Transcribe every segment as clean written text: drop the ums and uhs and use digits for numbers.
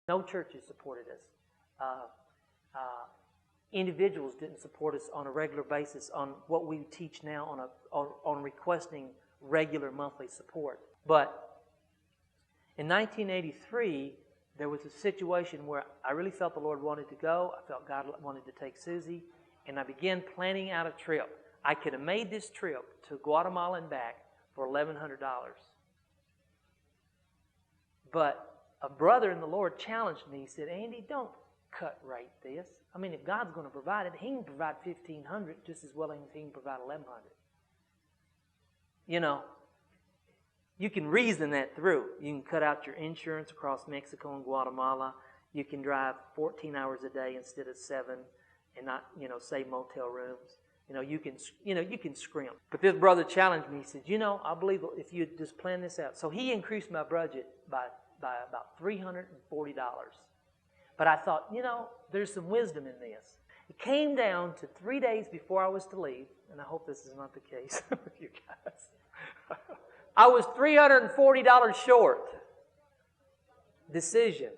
No churches supported us. Individuals didn't support us on a regular basis on what we teach now on requesting regular monthly support. But in 1983, there was a situation where I really felt the Lord wanted to go. I felt God wanted to take Susie, and I began planning out a trip. I could have made this trip to Guatemala and back for $1,100. But a brother in the Lord challenged me. He said, Andy, don't cut rate this. I mean, if God's going to provide it, He can provide $1,500 just as well as He can provide $1,100. You know, you can reason that through. You can cut out your insurance across Mexico and Guatemala. You can drive 14 hours a day instead of 7 and not, save motel rooms. You can scrimp. But this brother challenged me. He said, I believe if you just plan this out. So he increased my budget by about $340. But I thought, there's some wisdom in this. It came down to 3 days before I was to leave, and I hope this is not the case with you guys. I was $340 short. Decision.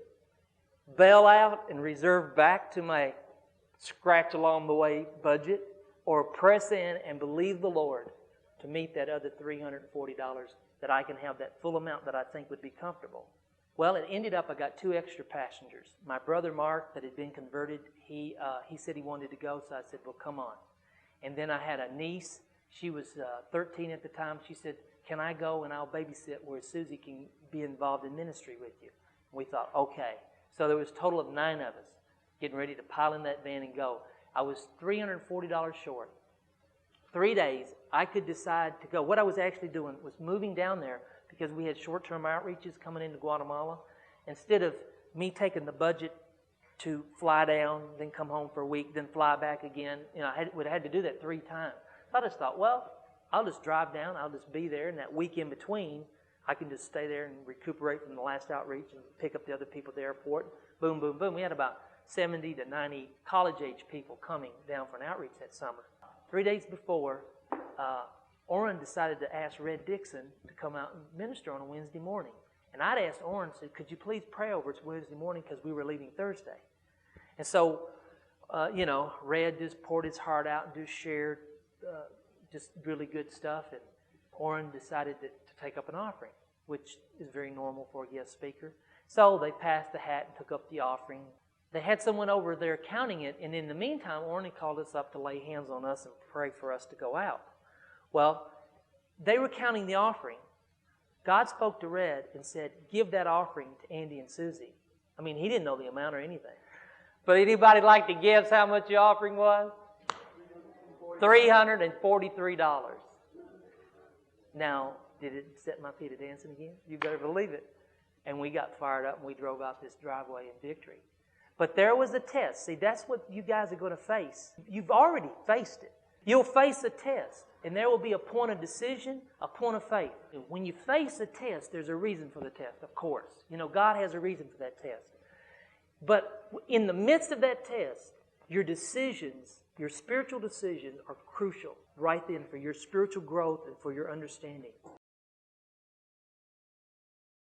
Bail out and reserve back to my scratch along the way budget, or press in and believe the Lord to meet that other $340 that I can have that full amount that I think would be comfortable. Well, it ended up I got 2 extra passengers. My brother Mark, that had been converted, he said he wanted to go, so I said, well, come on. And then I had a niece. She was 13 at the time. She said, can I go and I'll babysit where Susie can be involved in ministry with you? And we thought, okay. So there was a total of 9 of us getting ready to pile in that van and go. I was $340 short. 3 days, I could decide to go. What I was actually doing was moving down there because we had short-term outreaches coming into Guatemala. Instead of me taking the budget to fly down, then come home for a week, then fly back again, I would have had to do that 3 times. So I just thought, well, I'll just drive down. I'll just be there. And that week in between, I can just stay there and recuperate from the last outreach and pick up the other people at the airport. Boom, boom, boom. We had about 70 to 90 college-age people coming down for an outreach that summer. 3 days before, Orrin decided to ask Red Dixon to come out and minister on a Wednesday morning. And I'd asked Orrin, said, could you please pray over us Wednesday morning because we were leaving Thursday. And so, Red just poured his heart out and just shared just really good stuff. And Orrin decided to take up an offering, which is very normal for a guest speaker. So they passed the hat and took up the offering. They had someone over there counting it, and in the meantime, Orrin called us up to lay hands on us and pray for us to go out. Well, they were counting the offering. God spoke to Red and said, give that offering to Andy and Susie. I mean, he didn't know the amount or anything. But anybody like to guess how much the offering was? $343. Now, did it set my feet a dancing again? You better believe it. And we got fired up and we drove out this driveway in victory. But there was a test. See, that's what you guys are going to face. You've already faced it. You'll face a test, and there will be a point of decision, a point of faith. And when you face a test, there's a reason for the test, of course. God has a reason for that test. But in the midst of that test, your decisions, your spiritual decisions are crucial right then for your spiritual growth and for your understanding.